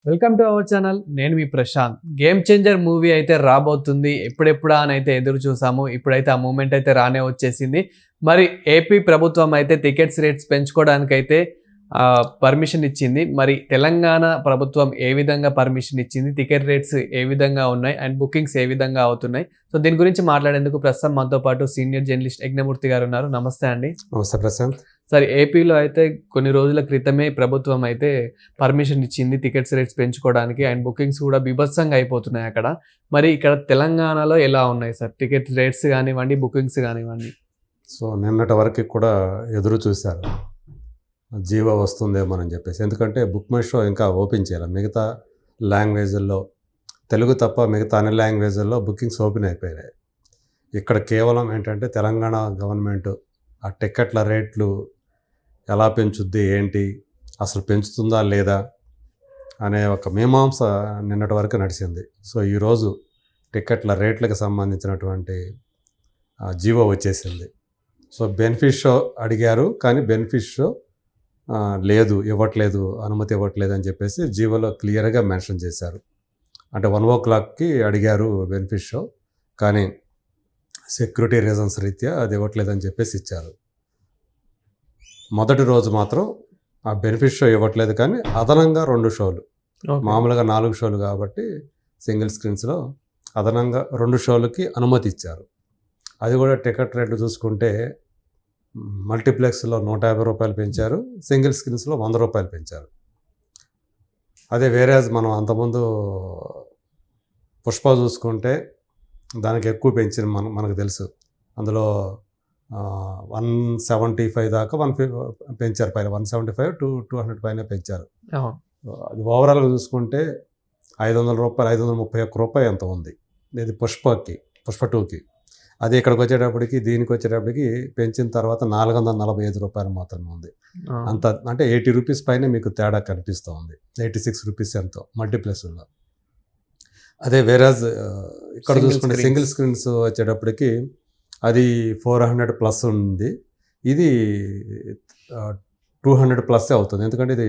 Welcome to our channel. నేను మీ Prashanth. Game changer movie అయితే రాబోతుంది. ఎప్పుడెప్పుడా అని అయితే ఎదురు చూసాము. ఇప్పుడైతే ఆ మూమెంట్ అయితే రానే వచ్చేసింది. మరి ఏపీ ప్రభుత్వం అయితే టికెట్స్ రేట్స్ పెంచుకోవడానికైతే పర్మిషన్ ఇచ్చింది. మరి తెలంగాణ ప్రభుత్వం ఏ విధంగా పర్మిషన్ ఇచ్చింది, టికెట్ రేట్స్ ఏ విధంగా ఉన్నాయి అండ్ బుకింగ్స్ ఏ విధంగా అవుతున్నాయి, సో దీని గురించి మాట్లాడేందుకు ప్రస్తుతం మనతో పాటు సీనియర్ జర్నలిస్ట్ యజ్ఞమూర్తి గారు ఉన్నారు. నమస్తే అండి. నమస్తే ప్రశాంత్. సరే, ఏపీలో అయితే కొన్ని రోజుల క్రితమే ప్రభుత్వం అయితే పర్మిషన్ ఇచ్చింది టికెట్స్ రేట్స్ పెంచుకోవడానికి అండ్ బుకింగ్స్ కూడా బీభత్సంగా అయిపోతున్నాయి అక్కడ. మరి ఇక్కడ తెలంగాణలో ఎలా ఉన్నాయి సార్ టికెట్ రేట్స్ కానివ్వండి, బుకింగ్స్ కానివ్వండి? సో నిన్నటి వరకు కూడా ఎదురు చూశారు జీవో వస్తుందేమోనని చెప్పేసి. ఎందుకంటే బుక్ మై షో ఇంకా ఓపెన్ చేయాలి. మిగతా లాంగ్వేజ్ల్లో, తెలుగు తప్ప మిగతా అన్ని లాంగ్వేజ్ల్లో బుకింగ్స్ ఓపెన్ అయిపోయాయి. ఇక్కడ కేవలం ఏంటంటే తెలంగాణ గవర్నమెంట్ ఆ టికెట్ల రేట్లు ఎలా పెంచుద్ది, ఏంటి అసలు పెంచుతుందా లేదా అనే ఒక మీమాంస నిన్నటి వరకు నడిచింది. సో ఈరోజు టికెట్ల రేట్లకు సంబంధించినటువంటి జీవో వచ్చేసింది. సో బెనిఫిట్ షో అడిగారు, కానీ బెనిఫిట్ షో లేదు, ఇవ్వట్లేదు, అనుమతి ఇవ్వట్లేదు అని చెప్పేసి జీవోలో క్లియర్గా మెన్షన్ చేశారు. అంటే 1 o'clock అడిగారు బెనిఫిట్ షో, కానీ సెక్యూరిటీ రీజన్స్ రీత్యా అది ఇవ్వట్లేదని చెప్పేసి ఇచ్చారు. మొదటి రోజు మాత్రం ఆ బెనిఫిట్ షో ఇవ్వట్లేదు, కానీ అదనంగా 2 షోలు, మామూలుగా 4 షోలు కాబట్టి సింగిల్ స్క్రీన్స్లో అదనంగా 2 షోలకి అనుమతి ఇచ్చారు. అది కూడా టికెట్ రేట్లు చూసుకుంటే మల్టీప్లెక్స్లో 150 రూపాయలు పెంచారు, సింగిల్ స్క్రీన్స్లో 100 రూపాయలు పెంచారు. అదే వేరేజ్ మనం అంతకుముందు పుష్ప చూసుకుంటే దానికి ఎక్కువ పెంచింది మనకు తెలుసు. అందులో 175 దాకా 150 పెంచారు, పైన 175 to 200 పైన పెంచారు. అది ఓవరాల్గా చూసుకుంటే 500 రూపాయలు, 531 రూపాయలు ఎంత ఉంది ఇది పుష్ప 2కి. అది ఇక్కడికి వచ్చేటప్పటికి, దీనికి వచ్చేటప్పటికి పెంచిన తర్వాత 445 రూపాయలు మాత్రమే ఉంది. అంత అంటే 80 రూపీస్ పైన మీకు తేడా కనిపిస్తూ ఉంది. 86 రూపీస్ ఎంతో మల్టీప్లెక్స్లో. అదే వేరేజ్ ఇక్కడ చూసుకుంటే సింగిల్ స్క్రీన్స్ వచ్చేటప్పటికి అది 400+ ఉంది, ఇది 200+ అవుతుంది. ఎందుకంటే ఇది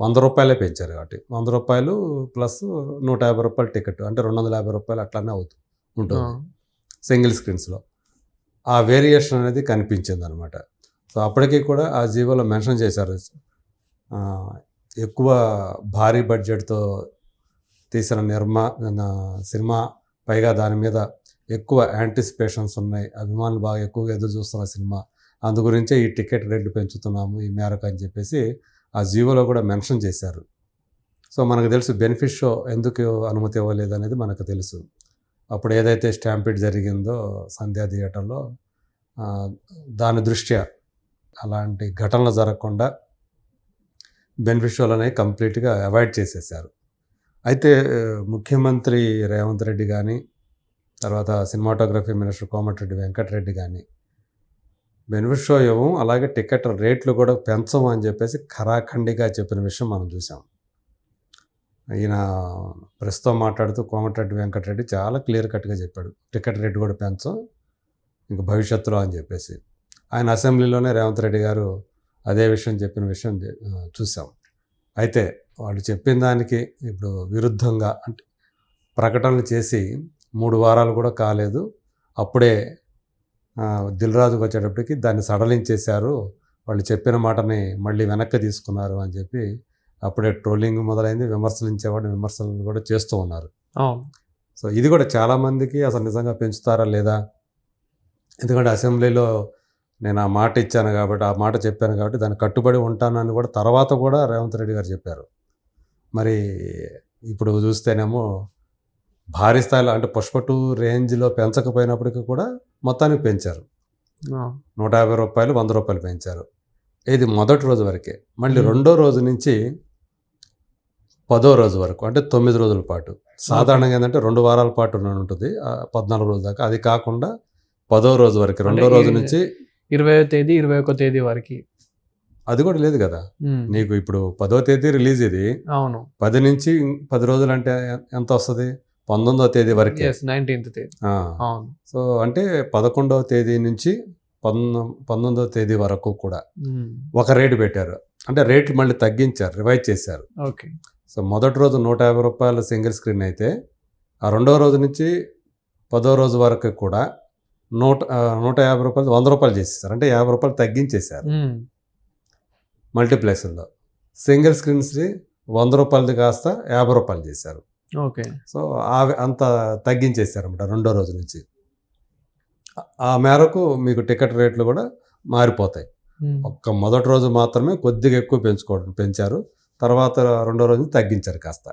100 రూపాయలే పెంచారు కాబట్టి 100 రూపాయలు ప్లస్ 150 రూపాయల టికెట్, అంటే 250 రూపాయలు అట్లానే ఉంటుంది సింగిల్ స్క్రీన్స్లో. ఆ వేరియేషన్ అనేది కనిపించింది అనమాట. సో అప్పటికీ కూడా ఆ జీవోలో మెన్షన్ చేశారు, ఎక్కువ భారీ బడ్జెట్తో తీసిన సినిమా, పైగా దాని మీద ఎక్కువ యాంటిసిపేషన్స్ ఉన్నాయి, అభిమానులు బాగా ఎక్కువగా ఎదురు చూస్తున్న సినిమా, అందు గురించే ఈ టికెట్ రేట్లు పెంచుతున్నాము ఈ మేరకు అని చెప్పేసి ఆ జీవోలో కూడా మెన్షన్ చేశారు. సో మనకు తెలుసు బెనిఫిట్ షో ఎందుకు అనుమతి ఇవ్వలేదు అనేది మనకు తెలుసు. అప్పుడు ఏదైతే స్టాంపిడ్ జరిగిందో సంధ్యా థియేటర్లో, దాని దృష్ట్యా అలాంటి ఘటనలు జరగకుండా బెనిఫిట్ షోలనే కంప్లీట్గా అవాయిడ్ చేసేసారు. అయితే ముఖ్యమంత్రి రేవంత్ రెడ్డి కానీ, తర్వాత సినిమాటోగ్రఫీ మినిస్టర్ కోమటిరెడ్డి వెంకటరెడ్డి కానీ బెనిఫిట్ షో ఇవ్వం, అలాగే టికెట్ రేట్లు కూడా పెంచము అని చెప్పేసి ఖరాఖండిగా చెప్పిన విషయం మనం చూసాం. ఈయన ప్రస్తుతం మాట్లాడుతూ కోమటిరెడ్డి వెంకటరెడ్డి చాలా క్లియర్ కట్గా చెప్పాడు, టికెట్ రేట్ కూడా పెంచం ఇంక భవిష్యత్తులో అని చెప్పేసి. ఆయన అసెంబ్లీలోనే రేవంత్ రెడ్డి గారు అదే విషయం చెప్పిన విషయం చూసాం. అయితే వాళ్ళు చెప్పిన దానికి ఇప్పుడు విరుద్ధంగా అంటే ప్రకటనలు చేసి 3 వారాలు కూడా కాలేదు, అప్పుడే దిల్ రాజుకు వచ్చేటప్పటికి దాన్ని సడలించేశారు, వాళ్ళు చెప్పిన మాటని మళ్ళీ వెనక్కి తీసుకున్నారు అని చెప్పి అప్పుడే ట్రోలింగ్ మొదలైంది, విమర్శలు కూడా చేస్తూ ఉన్నారు. సో ఇది కూడా చాలామందికి అసలు నిజంగా పెంచుతారా లేదా, ఎందుకంటే అసెంబ్లీలో నేను ఆ మాట ఇచ్చాను కాబట్టి, ఆ మాట చెప్పాను కాబట్టి దాన్ని కట్టుబడి ఉంటానని కూడా తర్వాత కూడా రేవంత్ రెడ్డి గారు చెప్పారు. మరి ఇప్పుడు చూస్తేనేమో భారీ స్థాయిలో, అంటే పుష్ప 2 రేంజ్లో పెంచకపోయినప్పటికీ కూడా మొత్తానికి పెంచారు. 150 రూపాయలు, 100 రూపాయలు పెంచారు. ఇది మొదటి రోజు వరకే. మళ్ళీ 2వ రోజు నుంచి 10వ రోజు వరకు, అంటే 9 రోజుల పాటు. సాధారణంగా ఏంటంటే 2 వారాల పాటు ఉంటుంది 14 రోజుల దాకా. అది కాకుండా 10వ రోజు వరకు, 2వ రోజు నుంచి 20వ తేదీ 21వ తేదీ వరకు. అది కూడా లేదు కదా నీకు. ఇప్పుడు 10వ తేదీ రిలీజ్, ఇది అవును 10 నుంచి 10 రోజులు అంటే ఎంత వస్తుంది, 19వ తేదీ వరకు, 19th తేదీ. సో అంటే 11వ తేదీ నుంచి 19వ తేదీ వరకు కూడా ఒక రేటు పెట్టారు. అంటే రేట్లు మళ్ళీ తగ్గించారు, రివైజ్ చేశారు. ఓకే. సో మొదటి రోజు ₹150 సింగిల్ స్క్రీన్ అయితే ఆ రెండో రోజు నుంచి 10వ రోజు వరకు కూడా ₹150 ₹100 చేసేసారు. అంటే ₹50 తగ్గించేశారు మల్టీప్లెక్స్లో. సింగిల్ స్క్రీన్స్ని ₹100 కాస్త ₹50 చేశారు. ఓకే. సో అంత తగ్గించేశారన్నమాట రెండో రోజు నుంచి. ఆ మేరకు మీకు టికెట్ రేట్లు కూడా మారిపోతాయి. ఒక్క మొదటి రోజు మాత్రమే కొద్దిగా ఎక్కువ పెంచారు. తర్వాత రెండో రోజు తగ్గించారు కాస్త.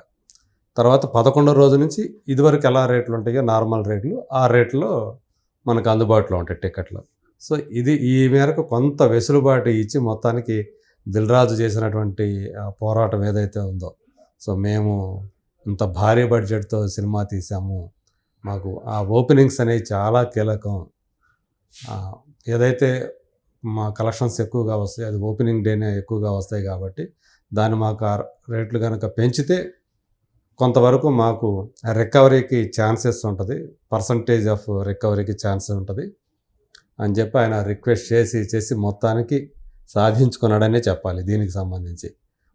తర్వాత 11వ రోజు నుంచి ఇదివరకు ఎలా రేట్లు ఉంటాయో నార్మల్ రేట్లు ఆ రేట్లో మనకు అందుబాటులో ఉంటాయి టికెట్లు. సో ఈ మేరకు కొంత వెసులుబాటు ఇచ్చి మొత్తానికి దిల్రాజు చేసినటువంటి పోరాటం ఏదైతే ఉందో, సో మేము ఇంత భారీ బడ్జెట్తో సినిమా తీసాము, మాకు ఆ ఓపెనింగ్స్ అనేవి చాలా కీలకం, ఏదైతే మా కలెక్షన్స్ ఎక్కువగా వస్తాయి అది ఓపెనింగ్ డేనే ఎక్కువగా వస్తాయి కాబట్టి దాన్ని మాకు ఆ రేట్లు కనుక పెంచితే కొంతవరకు మాకు రికవరీకి ఛాన్సెస్ ఉంటుంది, పర్సంటేజ్ ఆఫ్ రికవరీకి ఛాన్స్ ఉంటుంది అని చెప్పి ఆయన రిక్వెస్ట్ చేసి మొత్తానికి సాధించుకున్నాడనే చెప్పాలి దీనికి సంబంధించి.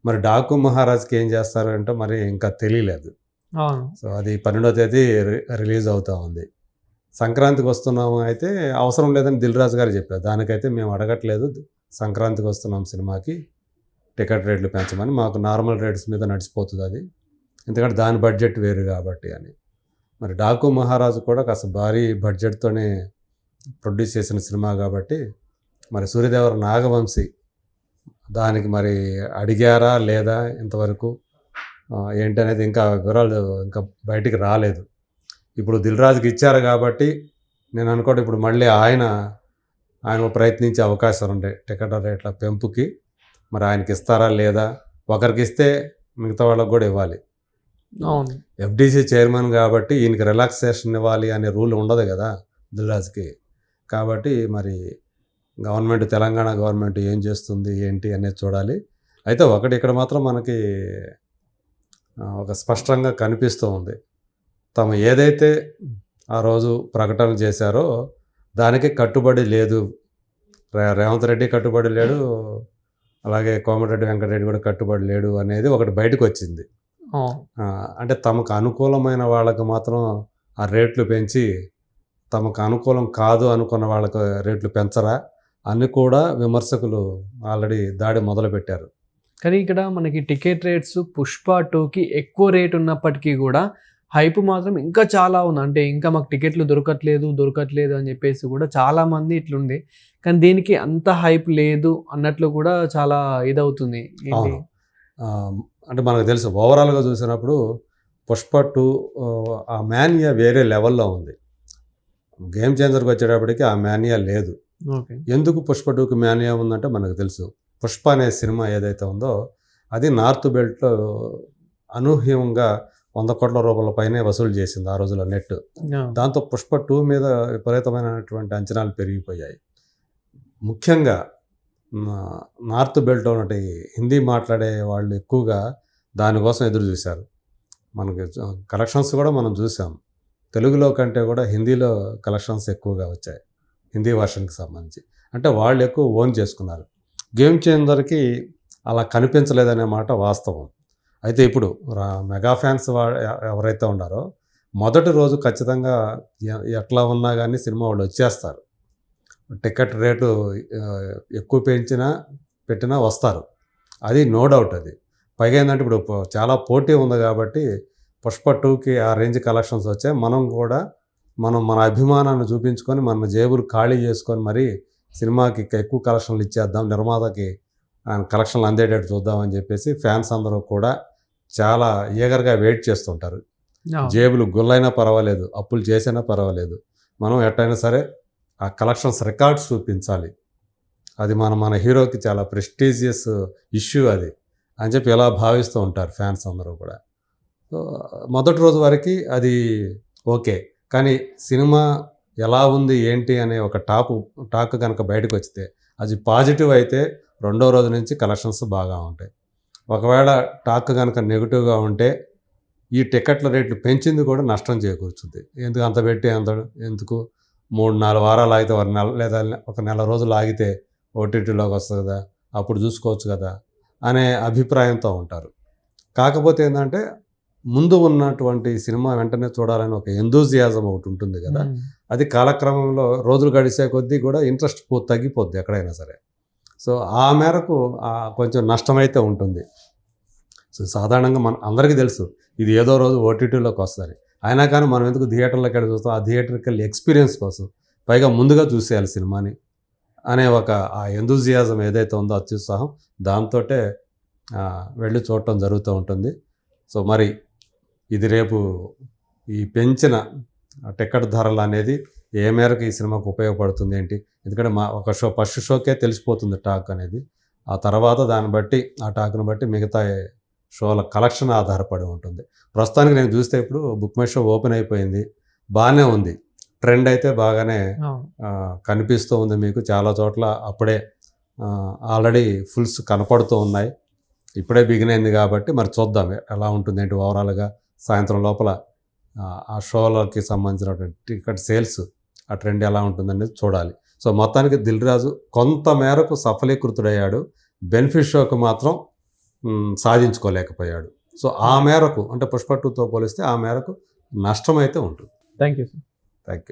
మరి డాకు మహారాజ్కి ఏం చేస్తారు అంటే మరి ఇంకా తెలియలేదు. సో అది 12వ తేదీ రిలీజ్ అవుతూ ఉంది. సంక్రాంతికి వస్తున్నాము అయితే అవసరం లేదని దిల్రాజు గారు చెప్పారు. దానికైతే మేము అడగట్లేదు, సంక్రాంతికి వస్తున్నాం సినిమాకి టికెట్ రేట్లు పెంచమని, మాకు నార్మల్ రేట్స్ మీద నడిచిపోతుంది అది, ఎందుకంటే దాని బడ్జెట్ వేరు కాబట్టి అని. మరి డాకు మహారాజు కూడా కాస్త భారీ బడ్జెట్తోనే ప్రొడ్యూస్ చేసిన సినిమా కాబట్టి మరి సూర్యదేవర నాగవంశీ దానికి మరి అడిగారా లేదా ఇంతవరకు ఏంటి అనేది ఇంకా వివరాలు ఇంకా బయటికి రాలేదు. ఇప్పుడు దిల్రాజుకి ఇచ్చారు కాబట్టి నేను అనుకోండి ఇప్పుడు మళ్ళీ ఆయన ప్రయత్నించే అవకాశాలు ఉంటాయి టికెట్ రేట్ల పెంపుకి. మరి ఆయనకి ఇస్తారా లేదా, ఒకరికి ఇస్తే మిగతా వాళ్ళకి కూడా ఇవ్వాలి. ఎఫ్డీసీ చైర్మన్ కాబట్టి ఈయనకి రిలాక్సేషన్ ఇవ్వాలి అనే రూల్ ఉండదు కదా దిల్రాజుకి. కాబట్టి మరి తెలంగాణ గవర్నమెంట్ ఏం చేస్తుంది ఏంటి అనేది చూడాలి. అయితే ఒకటి ఇక్కడ మాత్రం మనకి ఒక స్పష్టంగా కనిపిస్తూ ఉంది, తాము ఏదైతే ఆ రోజు ప్రకటన చేశారో దానికి కట్టుబడి లేదు. రేవంత్ రెడ్డి కట్టుబడి లేడు, అలాగే కోమటిరెడ్డి వెంకటరెడ్డి కూడా కట్టుబడి లేడు అనేది ఒకటి బయటకు వచ్చింది. అంటే తమకు అనుకూలమైన వాళ్ళకు మాత్రం ఆ రేట్లు పెంచి తమకు అనుకూలం కాదు అనుకున్న వాళ్ళకు రేట్లు పెంచరా అని కూడా విమర్శకులు ఆల్రెడీ దాడి మొదలుపెట్టారు. కానీ ఇక్కడ మనకి టికెట్ రేట్స్ పుష్ప 2కి ఎక్కువ రేట్ ఉన్నప్పటికీ కూడా హైప్ మాత్రం ఇంకా చాలా ఉంది. అంటే ఇంకా మాకు టికెట్లు దొరకట్లేదు అని చెప్పేసి కూడా చాలామంది ఇట్లుంది. కానీ దీనికి అంత హైప్ లేదు అన్నట్లు కూడా చాలా ఇదవుతుంది. అంటే మనకు తెలుసు ఓవరాల్గా చూసినప్పుడు పుష్ప 2 ఆ మాన్యా వేరే లెవెల్లో ఉంది. గేమ్ చేంజర్కి వచ్చేటప్పటికి ఆ మాన్యా లేదు. ఎందుకు పుష్ప 2కి మాన్యా ఉందంటే మనకు తెలుసు, పుష్ప అనే సినిమా ఏదైతే ఉందో అది నార్త్ బెల్ట్లో అనూహ్యంగా ₹100 కోట్ల పైనే వసూలు చేసింది ఆ రోజుల్లో నెట్. దాంతో పుష్ప 2 మీద విపరీతమైనటువంటి అంచనాలు పెరిగిపోయాయి. ముఖ్యంగా నార్త్ బెల్ట్ ఉన్నటి హిందీ మాట్లాడే వాళ్ళు ఎక్కువగా దానికోసం ఎదురు చూశారు. మనకి కలెక్షన్స్ కూడా మనం చూసాం, తెలుగులో కంటే కూడా హిందీలో కలెక్షన్స్ ఎక్కువగా వచ్చాయి హిందీ వర్షన్కి సంబంధించి. అంటే వాళ్ళు ఎక్కువ ఓన్ చేసుకున్నారు. గేమ్ చేంజర్కి అలా కనిపించలేదనే మాట వాస్తవం. అయితే ఇప్పుడు మెగా ఫ్యాన్స్ ఎవరైతే ఉన్నారో మొదటి రోజు ఖచ్చితంగా ఎట్లా ఉన్నా కానీ సినిమా వాళ్ళు వచ్చేస్తారు. టికెట్ రేటు ఎక్కువ పెట్టినా వస్తారు, అది నో డౌట్. అది పైగా ఏంటంటే ఇప్పుడు చాలా పోటీ ఉంది కాబట్టి పుష్ప 2కి ఆ రేంజ్ కలెక్షన్స్ వచ్చాయి. మనం కూడా మన అభిమానాన్ని చూపించుకొని మన జేబులు ఖాళీ చేసుకొని మరి సినిమాకి ఎక్కువ కలెక్షన్లు ఇచ్చేద్దాం, నిర్మాతకి కలెక్షన్లు అందేటట్టు చూద్దామని చెప్పేసి ఫ్యాన్స్ అందరూ కూడా చాలా ఈగర్గా వెయిట్ చేస్తుంటారు. జేబులు గుల్లైనా పర్వాలేదు, అప్పులు చేసినా పర్వాలేదు, మనం ఎట్టయినా సరే ఆ కలెక్షన్స్ రికార్డ్స్ చూపించాలి, అది మన హీరోకి చాలా ప్రెస్టీజియస్ ఇష్యూ అది అని చెప్పి ఎలా భావిస్తూ ఉంటారు ఫ్యాన్స్ అందరూ కూడా. సో మొదటి రోజు వరకు అది ఓకే, కానీ సినిమా ఎలా ఉంది ఏంటి అనే ఒక టాక్ కనుక బయటకు వస్తే అది పాజిటివ్ అయితే రెండో రోజు నుంచి కలెక్షన్స్ బాగా ఉంటాయి. ఒకవేళ టాక్ కనుక నెగిటివ్గా ఉంటే ఈ టికెట్ల రేట్లు పెంచింది కూడా నష్టం చేకూర్చుద్ది. ఎందుకు 3-4 వారాలు ఆగితే లేదా ఒక నెల రోజులు ఆగితే ఓటీటీలోకి వస్తుంది కదా, అప్పుడు చూసుకోవచ్చు కదా అనే అభిప్రాయంతో ఉంటారు. కాకపోతే ఏంటంటే ముందు ఉన్నటువంటి సినిమా వెంటనే చూడాలని ఒక ఎంతూజియాజం ఒకటి ఉంటుంది కదా, అది కాలక్రమంలో రోజులు గడిచే కొద్దీ కూడా ఇంట్రెస్ట్ తగ్గిపోద్ది ఎక్కడైనా సరే. సో ఆ మేరకు కొంచెం నష్టమైతే ఉంటుంది. సో సాధారణంగా మన అందరికీ తెలుసు ఇది ఏదో రోజు ఓటీటీలోకి వస్తుంది, అయినా కానీ మనం ఎందుకు థియేటర్లోకి వెళ్ళి చూస్తాం, ఆ థియేటర్కి ఎక్స్పీరియన్స్ కోసం, పైగా ముందుగా చూసేయాలి సినిమాని అనే ఒక ఆ ఎంతూజియాజం ఏదైతే ఉందో అత్యుత్సాహం, దాంతో వెళ్ళి చూడటం జరుగుతూ ఉంటుంది. సో మరి ఇది రేపు ఈ పెంచిన టికెట్ ధరలు అనేది ఏ మేరకు ఈ సినిమాకు ఉపయోగపడుతుంది ఏంటి, ఎందుకంటే ఒక ఫస్ట్ షోకే తెలిసిపోతుంది టాక్ అనేది, ఆ తర్వాత దాన్ని బట్టి ఆ టాక్ను బట్టి మిగతా షోల కలెక్షన్ ఆధారపడి ఉంటుంది. ప్రస్తుతానికి నేను చూస్తే ఇప్పుడు బుక్ మై షో ఓపెన్ అయిపోయింది, బాగానే ఉంది, ట్రెండ్ అయితే బాగానే కనిపిస్తూ ఉంది మీకు. చాలా చోట్ల అప్పుడే ఆల్రెడీ ఫుల్స్ కనపడుతూ ఉన్నాయి, ఇప్పుడే బిగిన్ అయింది కాబట్టి మరి చూద్దాం ఎలా ఉంటుంది ఏంటి ఓవరాల్గా. సాయంత్రం లోపల ఆ షోలకి సంబంధించినటువంటి టికెట్ సేల్స్ ఆ ట్రెండ్ ఎలా ఉంటుందనేది చూడాలి. సో మొత్తానికి దిల్ రాజు కొంత మేరకు సఫలీకృతుడయ్యాడు, బెనిఫిట్ షోకి మాత్రం సాధించుకోలేకపోయాడు. సో ఆ మేరకు అంటే పుష్ప 2తో పోలిస్తే ఆ మేరకు నష్టం అయితే ఉంటుంది. Thank you sir. Thank you.